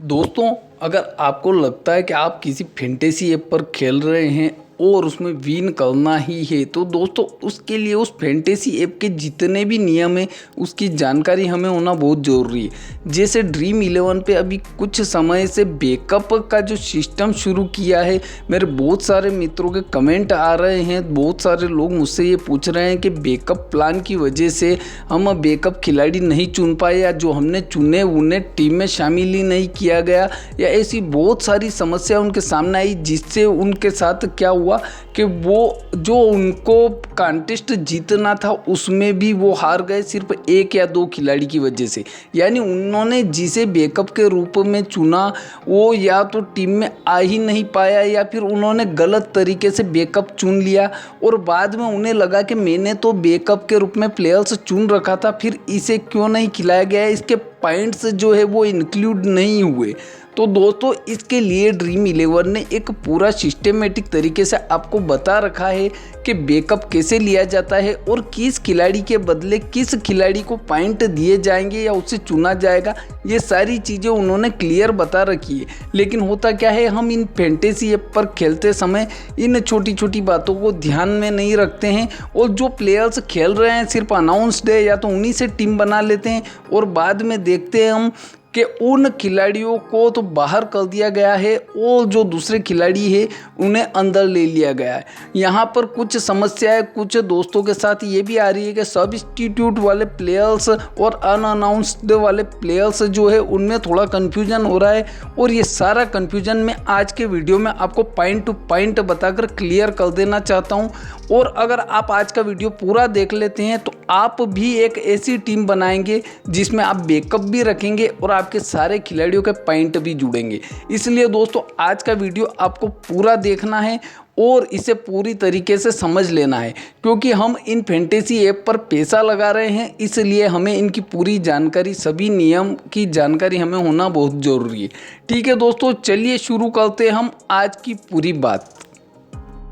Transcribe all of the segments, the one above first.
दोस्तों, अगर आपको लगता है कि आप किसी फैंटेसी ऐप पर खेल रहे हैं और उसमें विन करना ही है, तो दोस्तों उसके लिए उस फैंटेसी ऐप के जितने भी नियम हैं उसकी जानकारी हमें होना बहुत ज़रूरी है। जैसे ड्रीम 11 पे अभी कुछ समय से बैकअप का जो सिस्टम शुरू किया है, मेरे बहुत सारे मित्रों के कमेंट आ रहे हैं, बहुत सारे लोग मुझसे ये पूछ रहे हैं कि बैकअप प्लान की वजह से हम बैकअप खिलाड़ी नहीं चुन पाए, या जो हमने चुने उन्हें टीम में शामिल ही नहीं किया गया, या ऐसी बहुत सारी समस्या उनके सामने आई, जिससे उनके साथ क्या हुआ कि वो जो उनको कॉन्टेस्ट जीतना था उसमें भी वो हार गए सिर्फ एक या दो खिलाड़ी की वजह से। यानी उन्होंने जिसे बैकअप के रूप में चुना वो या तो टीम में आ ही नहीं पाया, या फिर उन्होंने गलत तरीके से बैकअप चुन लिया और बाद में उन्हें लगा कि मैंने तो बैकअप के रूप में प्लेयर्स चुन रखा था, फिर इसे क्यों नहीं खिलाया गया, इसके पॉइंट्स जो है वो इंक्लूड नहीं हुए। तो दोस्तों इसके लिए ड्रीम 11 ने एक पूरा सिस्टमेटिक तरीके से आपको बता रखा है कि बैकअप कैसे लिया जाता है और किस खिलाड़ी के बदले किस खिलाड़ी को पॉइंट दिए जाएंगे या उससे चुना जाएगा। ये सारी चीज़ें उन्होंने क्लियर बता रखी है। लेकिन होता क्या है, हम इन फैंटेसी ऐप पर खेलते समय इन छोटी छोटी बातों को ध्यान में नहीं रखते हैं और जो प्लेयर्स खेल रहे हैं सिर्फ अनाउंसड है या तो उन्हीं से टीम बना लेते हैं और बाद में देखते हैं हम कि उन खिलाड़ियों को तो बाहर कर दिया गया है और जो दूसरे खिलाड़ी है उन्हें अंदर ले लिया गया है। यहाँ पर कुछ समस्याएं कुछ दोस्तों के साथ ये भी आ रही है कि सब्स्टिट्यूट वाले प्लेयर्स और अनअनाउंस्ड वाले प्लेयर्स जो है उनमें थोड़ा कन्फ्यूजन हो रहा है, और ये सारा कन्फ्यूजन मैं आज के वीडियो में आपको पॉइंट टू पॉइंट बताकर क्लियर कर देना चाहता हूँ। और अगर आप आज का वीडियो पूरा देख लेते हैं तो आप भी एक ऐसी टीम बनाएंगे जिसमें आप बैकअप भी रखेंगे और आपके सारे खिलाड़ियों के पॉइंट भी जुड़ेंगे। इसलिए दोस्तों आज का वीडियो आपको पूरा देखना है और इसे पूरी तरीके से समझ लेना है, क्योंकि हम इन फैंटेसी ऐप पर पैसा लगा रहे हैं, इसलिए हमें इनकी पूरी जानकारी, सभी नियम की जानकारी हमें होना बहुत ज़रूरी है। ठीक है दोस्तों, चलिए शुरू करते हैं हम आज की पूरी बात।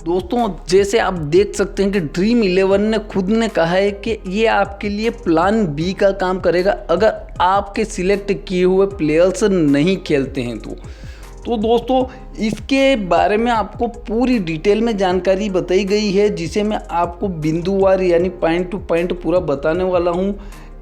दोस्तों जैसे आप देख सकते हैं कि ड्रीम 11 ने खुद ने कहा है कि ये आपके लिए प्लान बी का काम करेगा अगर आपके सिलेक्ट किए हुए प्लेयर्स नहीं खेलते हैं तो दोस्तों इसके बारे में आपको पूरी डिटेल में जानकारी बताई गई है, जिसे मैं आपको बिंदुवार यानी पॉइंट टू पॉइंट पूरा बताने वाला हूँ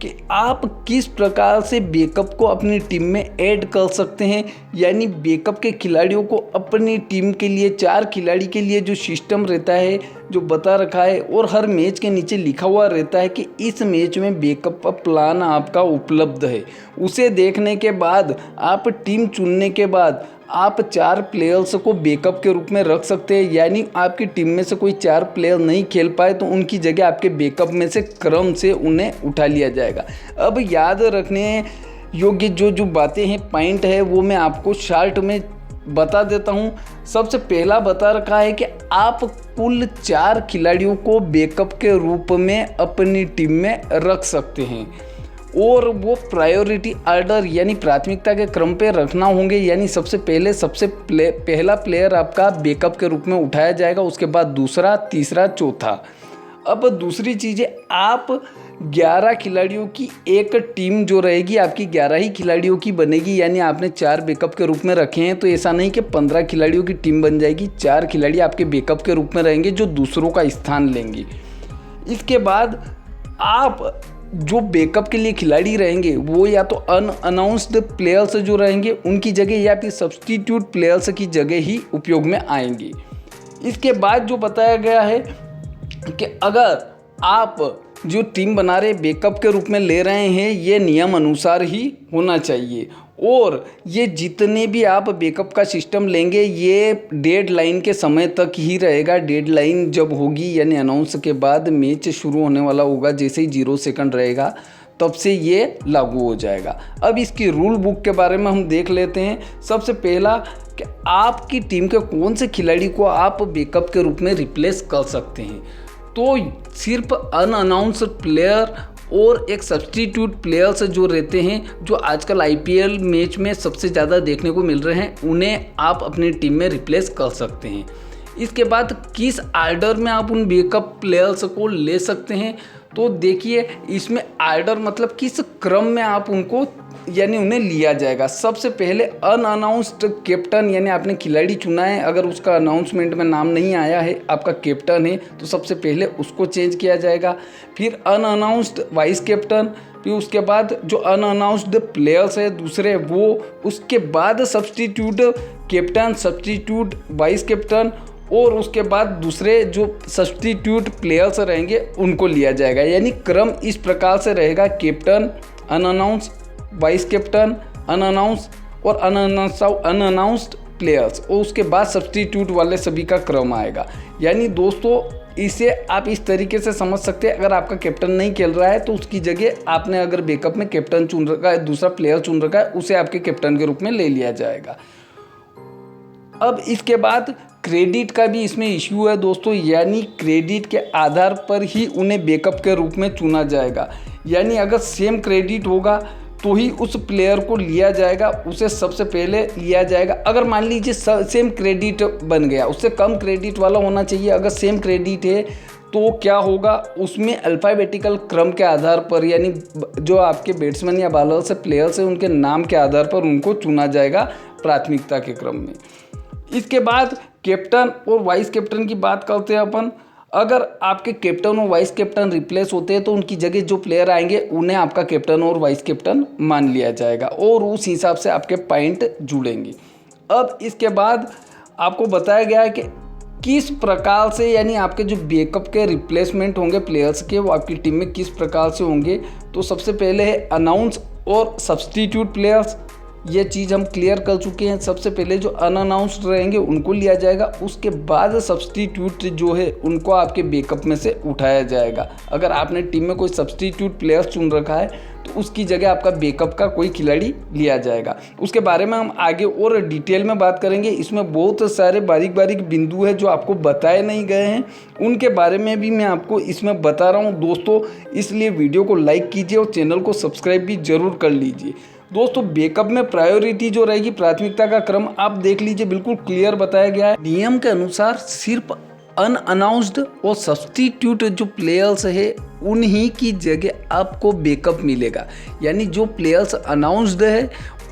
कि आप किस प्रकार से बैकअप को अपनी टीम में ऐड कर सकते हैं। यानी बैकअप के खिलाड़ियों को अपनी टीम के लिए 4 खिलाड़ी के लिए जो सिस्टम रहता है जो बता रखा है, और हर मैच के नीचे लिखा हुआ रहता है कि इस मैच में बैकअप प्लान आपका उपलब्ध है। उसे देखने के बाद आप टीम चुनने के बाद आप 4 प्लेयर्स को बैकअप के रूप में रख सकते हैं। यानी आपकी टीम में से कोई 4 प्लेयर नहीं खेल पाए तो उनकी जगह आपके बैकअप में से क्रम से उन्हें उठा लिया जाएगा। अब याद रखने योग्य जो बातें हैं, पॉइंट है, वो मैं आपको शॉर्ट में बता देता हूँ। सबसे पहला बता रखा है कि आप कुल 4 खिलाड़ियों को बैकअप के रूप में अपनी टीम में रख सकते हैं, और वो प्रायोरिटी ऑर्डर यानी प्राथमिकता के क्रम पे रखना होंगे। यानी सबसे पहला प्लेयर आपका बैकअप के रूप में उठाया जाएगा, उसके बाद दूसरा, तीसरा, चौथा। अब दूसरी चीज़ है, आप 11 खिलाड़ियों की एक टीम जो रहेगी आपकी 11 ही खिलाड़ियों की बनेगी। यानी आपने 4 बैकअप के रूप में रखे हैं तो ऐसा नहीं कि 15 खिलाड़ियों की टीम बन जाएगी। 4 खिलाड़ी आपके बैकअप के रूप में रहेंगे जो दूसरों का स्थान लेंगे। इसके बाद आप जो बैकअप के लिए खिलाड़ी रहेंगे वो या तो अनअनाउंस्ड प्लेयर्स जो रहेंगे उनकी जगह या फिर सब्स्टिट्यूट प्लेयर्स की जगह ही उपयोग में आएंगे। इसके बाद जो बताया गया है कि अगर आप जो टीम बना रहे बैकअप के रूप में ले रहे हैं ये नियम अनुसार ही होना चाहिए, और ये जितने भी आप बैकअप का सिस्टम लेंगे ये डेडलाइन के समय तक ही रहेगा। डेडलाइन जब होगी यानी अनाउंस के बाद मैच शुरू होने वाला होगा, जैसे ही 0 सेकंड रहेगा तब से ये लागू हो जाएगा। अब इसकी रूल बुक के बारे में हम देख लेते हैं। सबसे पहला कि आपकी टीम के कौन से खिलाड़ी को आप बैकअप के रूप में रिप्लेस कर सकते हैं, तो सिर्फ अनअनाउंस्ड प्लेयर और एक सब्स्टिट्यूट प्लेयर्स जो रहते हैं, जो आजकल आईपीएल मैच में सबसे ज़्यादा देखने को मिल रहे हैं, उन्हें आप अपनी टीम में रिप्लेस कर सकते हैं। इसके बाद किस ऑर्डर में आप उन बैकअप प्लेयर्स को ले सकते हैं, तो देखिए इसमें आर्डर मतलब किस क्रम में आप उनको यानी उन्हें लिया जाएगा। सबसे पहले अनअनाउंस्ड कैप्टन, यानी आपने खिलाड़ी चुना है, अगर उसका अनाउंसमेंट में नाम नहीं आया है, आपका कैप्टन है, तो सबसे पहले उसको चेंज किया जाएगा। फिर अनअनाउंस्ड वाइस कैप्टन, फिर उसके बाद जो अनअनाउंस्ड प्लेयर्स है दूसरे वो, उसके बाद substitute captain, substitute vice captain, और उसके बाद दूसरे जो सब्स्टिट्यूट प्लेयर्स रहेंगे उनको लिया जाएगा। यानी क्रम इस प्रकार से रहेगा: captain, unannounced, vice captain, unannounced और अनअनाउंस्ड प्लेयर्स, और उसके बाद सब्स्टिट्यूट वाले सभी का क्रम आएगा। यानी दोस्तों इसे आप इस तरीके से समझ सकते हैं, अगर आपका कैप्टन नहीं खेल रहा है तो उसकी जगह आपने अगर बैकअप में कैप्टन चुन रखा है, दूसरा प्लेयर चुन रखा है, उसे आपके कैप्टन के रूप में ले लिया जाएगा। अब इसके बाद क्रेडिट का भी इसमें इश्यू है दोस्तों, यानी क्रेडिट के आधार पर ही उन्हें बैकअप के रूप में चुना जाएगा। यानी अगर सेम क्रेडिट होगा तो ही उस प्लेयर को लिया जाएगा, उसे सबसे पहले लिया जाएगा। अगर मान लीजिए सेम क्रेडिट बन गया, उससे कम क्रेडिट वाला होना चाहिए, अगर सेम क्रेडिट है तो क्या होगा, उसमें अल्फ़ाबेटिकल क्रम के आधार पर, यानी जो आपके बैट्समैन या बॉलर्स है, प्लेयर्स है, उनके नाम के आधार पर उनको चुना जाएगा प्राथमिकता के क्रम में। इसके बाद कैप्टन और वाइस कैप्टन की बात करते हैं अपन। अगर आपके कैप्टन और वाइस कैप्टन रिप्लेस होते हैं तो उनकी जगह जो प्लेयर आएंगे उन्हें आपका कैप्टन और वाइस कैप्टन मान लिया जाएगा और उस हिसाब से आपके पॉइंट जुड़ेंगे। अब इसके बाद आपको बताया गया है कि किस प्रकार से, यानी आपके जो बैकअप के रिप्लेसमेंट होंगे प्लेयर्स के, वो आपकी टीम में किस प्रकार से होंगे। तो सबसे पहले है अनाउंस और सब्स्टिट्यूट प्लेयर्स, ये चीज़ हम क्लियर कर चुके हैं। सबसे पहले जो अनअनाउंस्ड रहेंगे उनको लिया जाएगा, उसके बाद सब्स्टिट्यूट जो है उनको आपके बैकअप में से उठाया जाएगा। अगर आपने टीम में कोई सब्स्टिट्यूट प्लेयर चुन रखा है तो उसकी जगह आपका बैकअप का कोई खिलाड़ी लिया जाएगा। उसके बारे में हम आगे और डिटेल में बात करेंगे। इसमें बहुत सारे बारीक बारीक बिंदु है जो आपको बताए नहीं गए हैं, उनके बारे में भी मैं आपको इसमें बता रहा हूँ दोस्तों। इसलिए वीडियो को लाइक कीजिए और चैनल को सब्सक्राइब भी ज़रूर कर लीजिए। दोस्तों बैकअप में प्रायोरिटी जो रहेगी, प्राथमिकता का क्रम आप देख लीजिए, बिल्कुल क्लियर बताया गया है। नियम के अनुसार सिर्फ अनअनाउंस्ड और सब्स्टिट्यूट जो प्लेयर्स है उन्हीं की जगह आपको बैकअप मिलेगा। यानी जो प्लेयर्स अनाउंस्ड है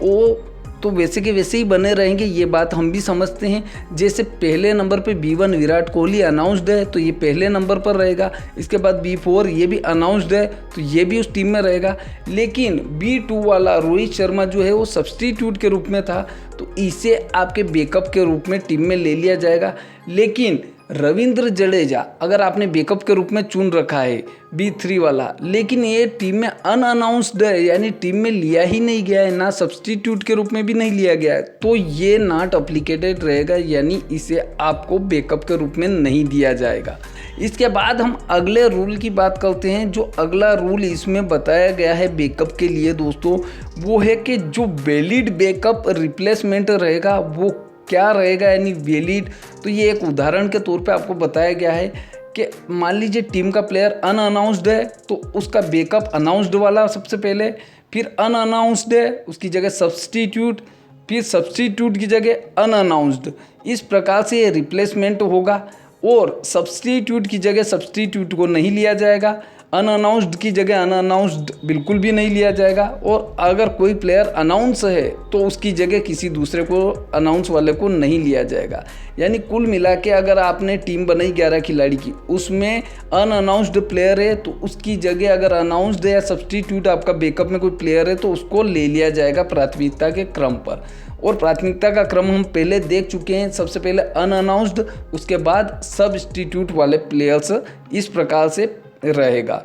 वो तो वैसे के वैसे ही बने रहेंगे, ये बात हम भी समझते हैं। जैसे पहले नंबर पे B1 विराट कोहली अनाउंस्ड है तो ये पहले नंबर पर रहेगा। इसके बाद B4 ये भी अनाउंस्ड है तो ये भी उस टीम में रहेगा। लेकिन B2 वाला रोहित शर्मा जो है वो सब्स्टिट्यूट के रूप में था, तो इसे आपके बैकअप के रूप में टीम में ले लिया जाएगा। लेकिन रविंद्र जडेजा अगर आपने बैकअप के रूप में चुन रखा है B3 वाला, लेकिन ये टीम में अनअनाउंस्ड है, यानी टीम में लिया ही नहीं गया है, ना सब्स्टिट्यूट के रूप में भी नहीं लिया गया है, तो ये नॉट एप्लीकेटेड रहेगा, यानी इसे आपको बैकअप के रूप में नहीं दिया जाएगा। इसके बाद हम अगले रूल की बात करते हैं। जो अगला रूल इसमें बताया गया है बैकअप के लिए दोस्तों, वो है कि जो वैलिड बैकअप रिप्लेसमेंट रहेगा वो क्या रहेगा, यानी वैलिड। तो ये एक उदाहरण के तौर पे आपको बताया गया है कि मान लीजिए टीम का प्लेयर अनअनाउंस्ड है तो उसका बैकअप अनाउंस्ड वाला सबसे पहले, फिर अनअनाउंस्ड है उसकी जगह सब्स्टिट्यूट, फिर सब्स्टिट्यूट की जगह अनअनाउंस्ड। इस प्रकार से ये रिप्लेसमेंट होगा और सब्स्टिट्यूट की जगह सब्स्टिट्यूट को नहीं लिया जाएगा, अनअनाउंस्ड की जगह अनअनाउंस्ड बिल्कुल भी नहीं लिया जाएगा, और अगर कोई प्लेयर अनाउंस है तो उसकी जगह किसी दूसरे को अनाउंस वाले को नहीं लिया जाएगा। यानी कुल मिला के अगर आपने टीम बनाई 11 खिलाड़ी की, उसमें अनअनाउंस्ड प्लेयर है तो उसकी जगह अगर अनाउंस्ड है या सब्स्टिट्यूट आपका बैकअप में कोई प्लेयर है तो उसको ले लिया जाएगा प्राथमिकता के क्रम पर। और प्राथमिकता का क्रम हम पहले देख चुके हैं, सबसे पहले अनअनाउंस्ड, उसके बाद सब्स्टिट्यूट वाले प्लेयर्स, इस प्रकार से रहेगा।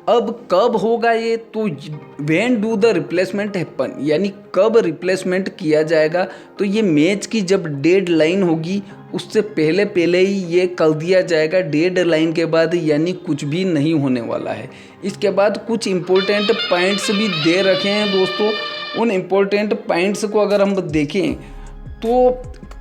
अब कब होगा ये, तो when do the replacement happen, यानी कब रिप्लेसमेंट किया जाएगा, तो ये मैच की जब डेड लाइन होगी उससे पहले पहले ही ये कर दिया जाएगा। डेड लाइन के बाद यानी कुछ भी नहीं होने वाला है। इसके बाद कुछ इम्पोर्टेंट पॉइंट्स भी दे रखे हैं दोस्तों। उन इम्पोर्टेंट पॉइंट्स को अगर हम देखें तो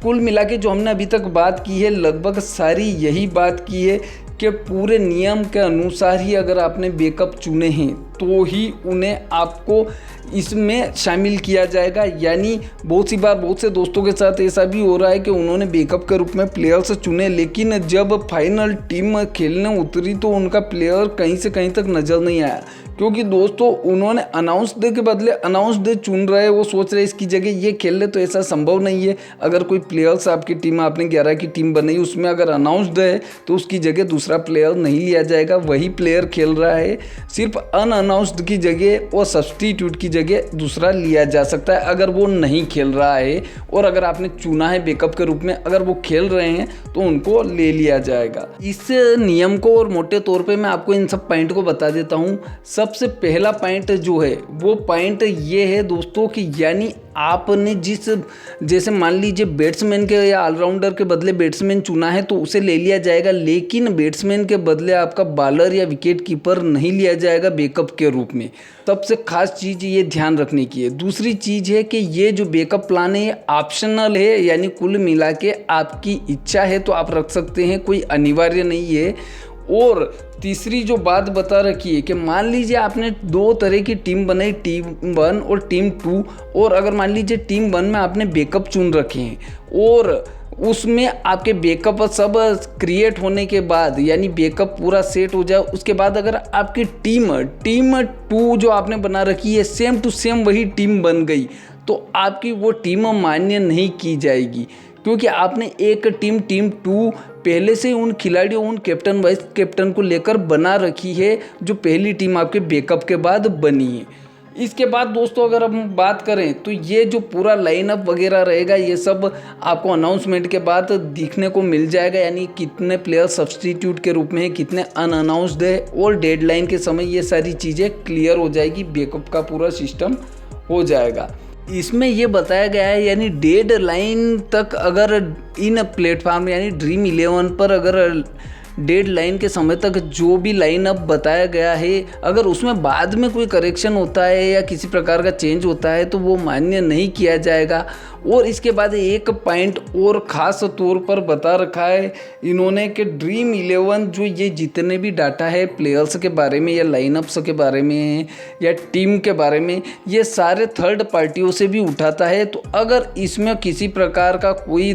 कुल मिला के जो हमने अभी तक बात की है लगभग सारी यही बात की है के पूरे नियम के अनुसार ही अगर आपने बैकअप चुने हैं तो ही उन्हें आपको इसमें शामिल किया जाएगा। यानी बहुत सी बार बहुत से दोस्तों के साथ ऐसा भी हो रहा है कि उन्होंने बैकअप के रूप में प्लेयर्स चुने, लेकिन जब फाइनल टीम खेलने उतरी तो उनका प्लेयर कहीं से कहीं तक नज़र नहीं आया, क्योंकि दोस्तों उन्होंने अनाउंस डे के बदले अनाउंस डे चुन रहे, वो सोच रहे इसकी जगह ये खेल ले, तो ऐसा संभव नहीं है। अगर कोई प्लेयर्स आपकी टीम, आपने 11 की टीम बनाई, उसमें अगर अनाउंस डे है तो उसकी जगह दूसरा प्लेयर नहीं लिया जाएगा, वही प्लेयर खेल रहा है। सिर्फ अनअनाउंस्ड की जगह और सब्स्टिट्यूट की जगह दूसरा लिया जा सकता है अगर वो नहीं खेल रहा है, और अगर आपने चुना है बैकअप के रूप में, अगर वो खेल रहे हैं तो उनको ले लिया जाएगा। इस नियम को और मोटे तौर पे मैं आपको इन सब पॉइंट को बता देता हूँ। सबसे पहला पॉइंट जो है वो पॉइंट ये है दोस्तों कि यानी आपने जैसे मान लीजिए बैट्समैन के या ऑलराउंडर के बदले बैट्समैन चुना है तो उसे ले लिया जाएगा, लेकिन बैट्समैन के बदले आपका बॉलर या विकेट कीपर नहीं लिया जाएगा बैकअप के रूप में। सबसे खास चीज़ ये ध्यान रखने की है। दूसरी चीज़ है कि ये जो बैकअप प्लान है ये ऑप्शनल है, यानी कुल मिला के आपकी इच्छा है तो आप रख सकते हैं, कोई अनिवार्य नहीं है। और तीसरी जो बात बता रखी है कि मान लीजिए आपने 2 तरह की टीम बनाई, टीम 1 और टीम 2, और अगर मान लीजिए टीम 1 में आपने बैकअप चुन रखे हैं और उसमें आपके बैकअप सब क्रिएट होने के बाद, यानी बैकअप पूरा सेट हो जाए, उसके बाद अगर आपकी टीम 2 जो आपने बना रखी है सेम टू सेम वही टीम बन गई, तो आपकी वो टीम मान्य नहीं की जाएगी, क्योंकि आपने एक टीम 2 पहले से उन खिलाड़ियों, उन कैप्टन वाइस कैप्टन को लेकर बना रखी है जो पहली टीम आपके बैकअप के बाद बनी है। इसके बाद दोस्तों अगर हम बात करें तो ये जो पूरा लाइनअप वगैरह रहेगा ये सब आपको अनाउंसमेंट के बाद दिखने को मिल जाएगा, यानी कितने प्लेयर सब्स्टिट्यूट के रूप में है, कितने अनअनाउंस्ड है, और डेडलाइन के समय ये सारी चीज़ें क्लियर हो जाएगी, बैकअप का पूरा सिस्टम हो जाएगा। इसमें ये बताया गया है यानी डेडलाइन तक अगर इन प्लेटफार्म यानी ड्रीम 11 पर अगर डेडलाइन के समय तक जो भी लाइनअप बताया गया है, अगर उसमें बाद में कोई करेक्शन होता है या किसी प्रकार का चेंज होता है तो वो मान्य नहीं किया जाएगा। और इसके बाद एक पॉइंट और ख़ास तौर पर बता रखा है इन्होंने कि ड्रीम 11 जो ये जितने भी डाटा है प्लेयर्स के बारे में या लाइनअप्स के बारे में या टीम के बारे में, ये सारे थर्ड पार्टियों से भी उठाता है। तो अगर इसमें किसी प्रकार का कोई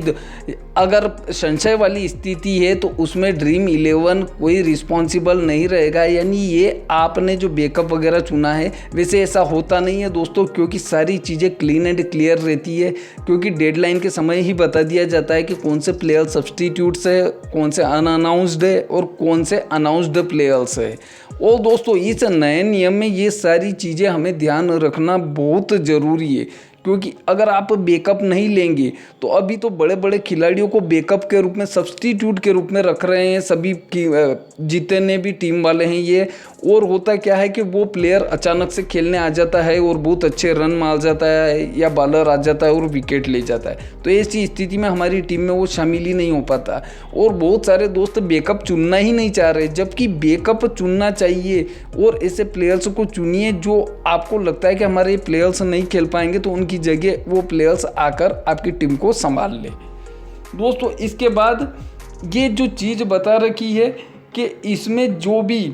अगर संशय वाली स्थिति है तो उसमें ड्रीम 11 कोई रिस्पॉन्सिबल नहीं रहेगा, यानी ये आपने जो बैकअप वगैरह चुना है। वैसे ऐसा होता नहीं है दोस्तों, क्योंकि सारी चीज़ें क्लीन एंड क्लियर रहती है, क्योंकि डेडलाइन के समय ही बता दिया जाता है कि कौन से प्लेयर सब्स्टिट्यूट्स है, कौन से अनअनाउंस्ड है और कौन से अनाउंस्ड प्लेयर्स है। और दोस्तों इस नए नियम में ये सारी चीज़ें हमें ध्यान रखना बहुत ज़रूरी है, क्योंकि अगर आप बैकअप नहीं लेंगे तो अभी तो बड़े बड़े खिलाड़ियों को बैकअप के रूप में, सब्स्टिट्यूट के रूप में रख रहे हैं सभी जितने भी टीम वाले हैं ये। और होता क्या है कि वो प्लेयर अचानक से खेलने आ जाता है और बहुत अच्छे रन मार जाता है या बॉलर आ जाता है और विकेट ले जाता है, तो ऐसी स्थिति में हमारी टीम में वो शामिल ही नहीं हो पाता। और बहुत सारे दोस्त बैकअप चुनना ही नहीं चाह रहे, जबकि बैकअप चुनना चाहिए। और ऐसे प्लेयर्स को चुनिए जो आपको लगता है कि हमारे प्लेयर्स नहीं खेल पाएंगे तो उनकी जगह वो प्लेयर्स आकर आपकी टीम को संभाल ले। दोस्तों इसके बाद ये जो चीज़ बता रखी है कि इसमें जो भी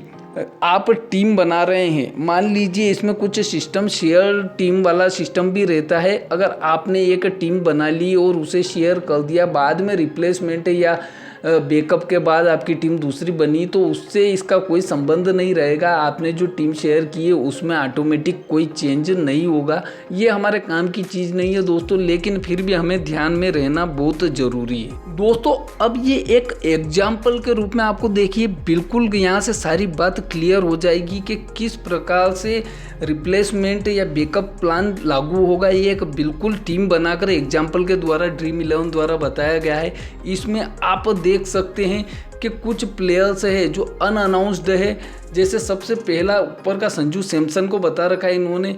आप टीम बना रहे हैं, मान लीजिए इसमें कुछ सिस्टम शेयर टीम वाला सिस्टम भी रहता है। अगर आपने एक टीम बना ली और उसे शेयर कर दिया, बाद में रिप्लेसमेंट या बैकअप के बाद आपकी टीम दूसरी बनी, तो उससे इसका कोई संबंध नहीं रहेगा। आपने जो टीम शेयर की है उसमें ऑटोमेटिक कोई चेंज नहीं होगा। ये हमारे काम की चीज़ नहीं है दोस्तों, लेकिन फिर भी हमें ध्यान में रहना बहुत ज़रूरी है। दोस्तों अब ये एक एग्जाम्पल के रूप में आपको देखिए, बिल्कुल यहाँ से सारी बात क्लियर हो जाएगी कि किस प्रकार से रिप्लेसमेंट या बैकअप प्लान लागू होगा। ये एक बिल्कुल टीम बनाकर एग्जाम्पल के द्वारा ड्रीम 11 द्वारा बताया गया है। इसमें आप देख सकते हैं कि कुछ प्लेयर्स है जो अनअनाउंस्ड है, जैसे सबसे पहला ऊपर का संजू सैमसन को बता रखा है इन्होंने,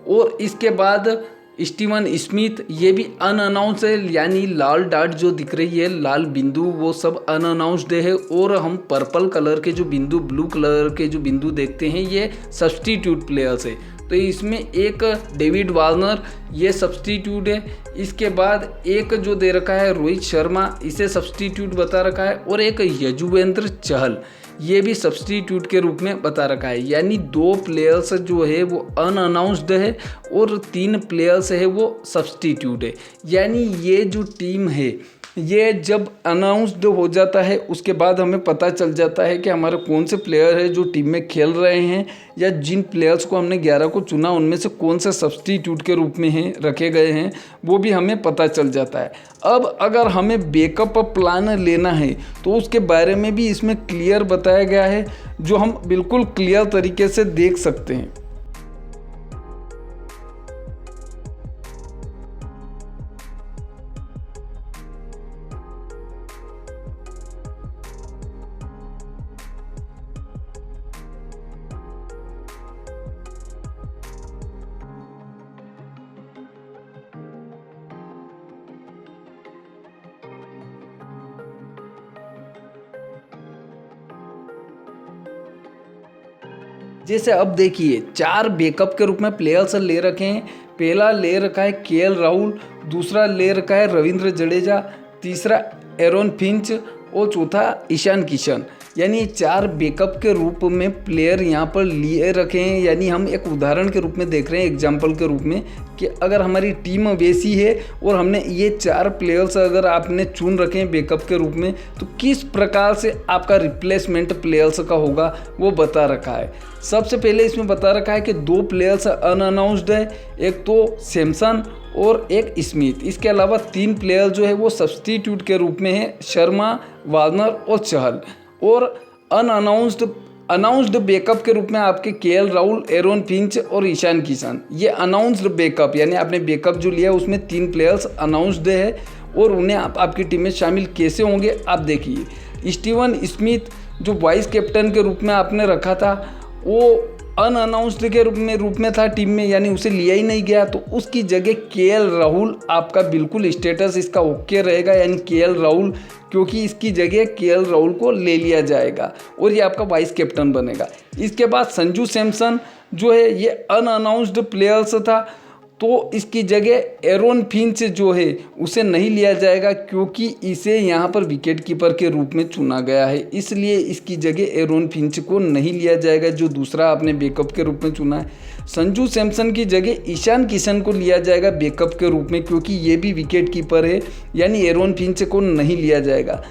और इसके बाद स्टीवन स्मिथ, ये भी अनअनाउंस्ड है, यानी लाल डॉट जो दिख रही है, लाल बिंदु, वो सब अनअनाउंस्ड है। और हम पर्पल कलर के जो बिंदु, ब्लू कलर के जो बिंदु देखते हैं, ये सब्स्टिट्यूट प्लेयर्स है। तो इसमें एक डेविड वार्नर ये सब्स्टिट्यूट है, इसके बाद एक जो दे रखा है रोहित शर्मा, इसे सब्स्टिट्यूट बता रखा है, और एक यजुवेंद्र चहल ये भी सब्स्टिट्यूट के रूप में बता रखा है। यानी 2 प्लेयर्स जो है वो अनअनाउंस्ड है और 3 प्लेयर्स है वो सब्स्टिट्यूट है। यानी ये जो टीम है ये जब अनाउंस्ड हो जाता है उसके बाद हमें पता चल जाता है कि हमारे कौन से प्लेयर है जो टीम में खेल रहे हैं, या जिन प्लेयर्स को हमने 11 को चुना उनमें से कौन से सब्स्टिट्यूट के रूप में हैं रखे गए हैं, वो भी हमें पता चल जाता है। अब अगर हमें बैकअप प्लान लेना है तो उसके बारे में भी इसमें क्लियर बताया गया है, जो हम बिल्कुल क्लियर तरीके से देख सकते हैं। जैसे अब देखिए 4 बैकअप के रूप में प्लेयर्स ले रखे हैं। पहला ले रखा है केएल राहुल, दूसरा ले रखा है रविंद्र जडेजा, तीसरा एरोन फिंच और चौथा ईशान किशन। यानी 4 बैकअप के रूप में प्लेयर यहाँ पर लिए रखे हैं। यानी हम एक उदाहरण के रूप में देख रहे हैं, एग्जाम्पल के रूप में, कि अगर हमारी टीम वैसी है और हमने ये 4 प्लेयर्स अगर आपने चुन रखे हैं बैकअप के रूप में, तो किस प्रकार से आपका रिप्लेसमेंट प्लेयर्स का होगा वो बता रखा है। सबसे पहले इसमें बता रखा है कि 2 प्लेयर्स अनअनाउंस्ड है, एक तो सैमसन और एक स्मिथ। इसके अलावा 3 प्लेयर जो है वो सब्स्टिट्यूट के रूप में है, शर्मा, वार्नर और चहल। और अनाउंस्ड बैकअप के रूप में आपके केएल राहुल, एरोन फिंच और ईशान किशन। ये अनाउंस्ड बैकअप, यानी आपने बैकअप जो लिया उसमें 3 प्लेयर्स अनाउंस्ड है, और उन्हें आपकी टीम में शामिल कैसे होंगे आप देखिए। स्टीवन स्मिथ जो वाइस कैप्टन के रूप में आपने रखा था वो अनअनाउंस्ड के रूप में था टीम में, यानी उसे लिया ही नहीं गया, तो उसकी जगह केएल राहुल आपका बिल्कुल स्टेटस इसका ओके रहेगा, यानी केएल राहुल, क्योंकि इसकी जगह केएल राहुल को ले लिया जाएगा और ये आपका वाइस कैप्टन बनेगा। इसके बाद संजू सैमसन जो है ये अनअनाउंस्ड प्लेयर्स था, तो इसकी जगह एरोन फिंच जो है उसे नहीं लिया जाएगा, क्योंकि इसे यहाँ पर विकेट कीपर के रूप में चुना गया है, इसलिए इसकी जगह एरोन फिंच को नहीं लिया जाएगा जो दूसरा आपने बैकअप के रूप में चुना है। संजू सैमसन की जगह ईशान किशन को लिया जाएगा बैकअप के रूप में, क्योंकि ये भी विकेट कीपर है, यानी एरोन फिंच को नहीं लिया जाएगा।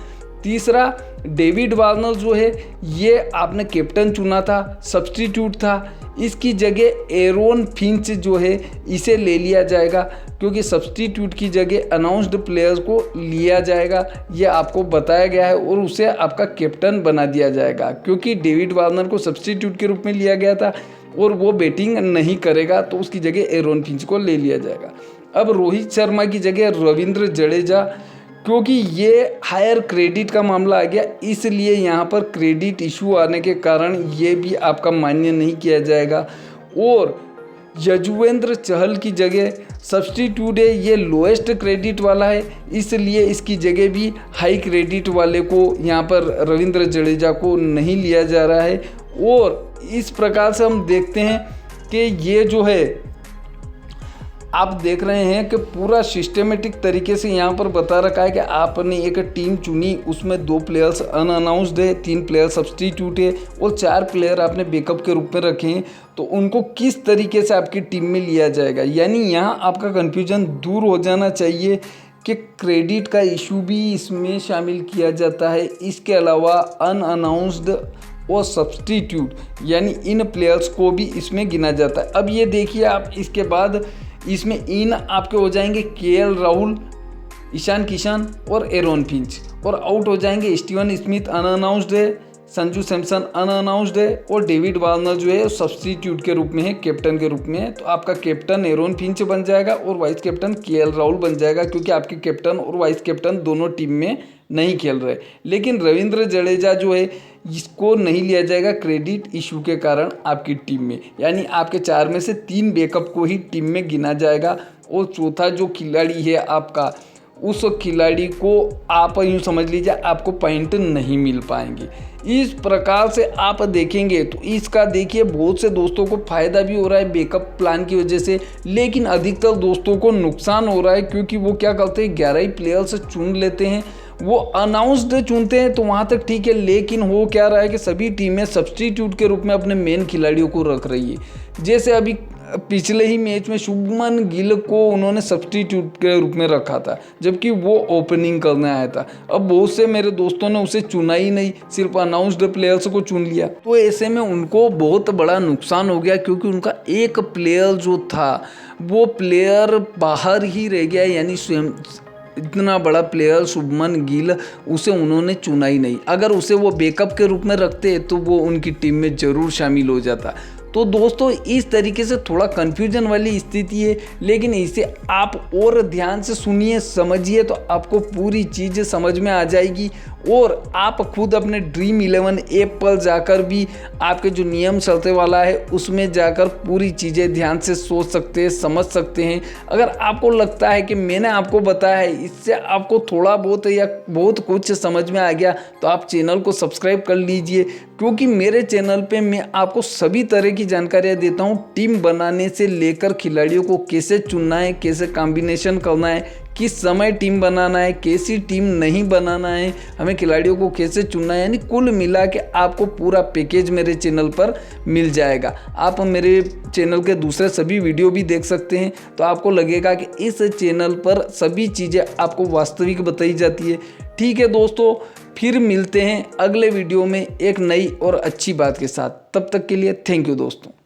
तीसरा डेविड वार्नर जो है ये आपने कैप्टन चुना था, सब्स्टिट्यूट था, इसकी जगह एरोन फिंच जो है इसे ले लिया जाएगा, क्योंकि सब्स्टिट्यूट की जगह अनाउंस्ड प्लेयर्स को लिया जाएगा, ये आपको बताया गया है, और उसे आपका कैप्टन बना दिया जाएगा, क्योंकि डेविड वार्नर को सब्स्टिट्यूट के रूप में लिया गया था और वो बैटिंग नहीं करेगा, तो उसकी जगह एरोन फिंच को ले लिया जाएगा। अब रोहित शर्मा की जगह रविंद्र जडेजा, क्योंकि ये हायर क्रेडिट का मामला आ गया, इसलिए यहाँ पर क्रेडिट इशू आने के कारण ये भी आपका मान्य नहीं किया जाएगा। और यजुवेंद्र चहल की जगह सब्स्टिट्यूट है, ये लोएस्ट क्रेडिट वाला है, इसलिए इसकी जगह भी हाई क्रेडिट वाले को यहाँ पर रविंद्र जडेजा को नहीं लिया जा रहा है। और इस प्रकार से हम देखते हैं कि ये जो है आप देख रहे हैं कि पूरा सिस्टमेटिक तरीके से यहाँ पर बता रखा है कि आपने एक टीम चुनी, उसमें 2 प्लेयर्स अनअनाउंस्ड है, 3 प्लेयर सब्स्टिट्यूट है और 4 प्लेयर आपने बैकअप के रूप में रखे हैं, तो उनको किस तरीके से आपकी टीम में लिया जाएगा। यानी यहाँ आपका कन्फ्यूजन दूर हो जाना चाहिए कि क्रेडिट का इशू भी इसमें शामिल किया जाता है। इसके अलावा अनअनाउंस्ड और सब्स्टिट्यूट यानी इन प्लेयर्स को भी इसमें गिना जाता है। अब ये देखिए आप, इसके बाद इसमें इन आपके हो जाएंगे केएल राहुल, ईशान किशन और एरोन फिंच, और आउट हो जाएंगे स्टीवन स्मिथ अनअनाउंस्ड है, संजू सैमसन अनअनाउंस्ड है, और डेविड वार्नर जो है सब्स्टिट्यूट के रूप में है, कैप्टन के रूप में है। तो आपका कैप्टन एरोन फिंच बन जाएगा और वाइस कैप्टन केएल राहुल बन जाएगा, क्योंकि आपके कैप्टन और वाइस कैप्टन दोनों टीम में नहीं खेल रहे। लेकिन रविंद्र जडेजा जो है इसको नहीं लिया जाएगा क्रेडिट इशू के कारण आपकी टीम में, यानी आपके 4 में से 3 बैकअप को ही टीम में गिना जाएगा, और चौथा जो खिलाड़ी है आपका उस खिलाड़ी को आप यूँ समझ लीजिए आपको पॉइंट नहीं मिल पाएंगे। इस प्रकार से आप देखेंगे तो इसका देखिए बहुत से दोस्तों को फ़ायदा भी हो रहा है बैकअप प्लान की वजह से, लेकिन अधिकतर दोस्तों को नुकसान हो रहा है क्योंकि वो क्या करते हैं 11 ही प्लेयर्स चुन लेते हैं। वो अनाउंस्ड चुनते हैं तो वहाँ तक ठीक है, लेकिन हो क्या रहा है कि सभी टीमें सब्स्टिट्यूट के रूप में अपने मेन खिलाड़ियों को रख रही है। जैसे अभी पिछले ही मैच में शुभमन गिल को उन्होंने सब्स्टिट्यूट के रूप में रखा था जबकि वो ओपनिंग करने आया था। अब बहुत से मेरे दोस्तों ने उसे चुना ही नहीं, सिर्फ अनाउंस्ड प्लेयर्स को चुन लिया, तो ऐसे में उनको बहुत बड़ा नुकसान हो गया क्योंकि उनका एक प्लेयर जो था वो प्लेयर बाहर ही रह गया, यानी स्वयं इतना बड़ा प्लेयर शुभमन गिल उसे उन्होंने चुना ही नहीं। अगर उसे वो बैकअप के रूप में रखते तो वो उनकी टीम में ज़रूर शामिल हो जाता। तो दोस्तों इस तरीके से थोड़ा कन्फ्यूजन वाली स्थिति है, लेकिन इसे आप और ध्यान से सुनिए समझिए तो आपको पूरी चीज़ समझ में आ जाएगी और आप खुद अपने ड्रीम 11 ऐप पर जाकर भी आपके जो नियम चलते वाला है उसमें जाकर पूरी चीज़ें ध्यान से सोच सकते हैं, समझ सकते हैं। अगर आपको लगता है कि मैंने आपको बताया है इससे आपको थोड़ा बहुत या बहुत कुछ समझ में आ गया तो आप चैनल को सब्सक्राइब कर लीजिए, क्योंकि मेरे चैनल पे मैं आपको सभी तरह की जानकारियाँ देता हूँ। टीम बनाने से लेकर खिलाड़ियों को कैसे चुनना है, कैसे कॉम्बिनेशन करना है, किस समय टीम बनाना है, कैसी टीम नहीं बनाना है, हमें खिलाड़ियों को कैसे चुनना है, यानी कुल मिला के आपको पूरा पैकेज मेरे चैनल पर मिल जाएगा। आप मेरे चैनल के दूसरे सभी वीडियो भी देख सकते हैं तो आपको लगेगा कि इस चैनल पर सभी चीज़ें आपको वास्तविक बताई जाती है। ठीक है दोस्तों, फिर मिलते हैं अगले वीडियो में एक नई और अच्छी बात के साथ। तब तक के लिए थैंक यू दोस्तों।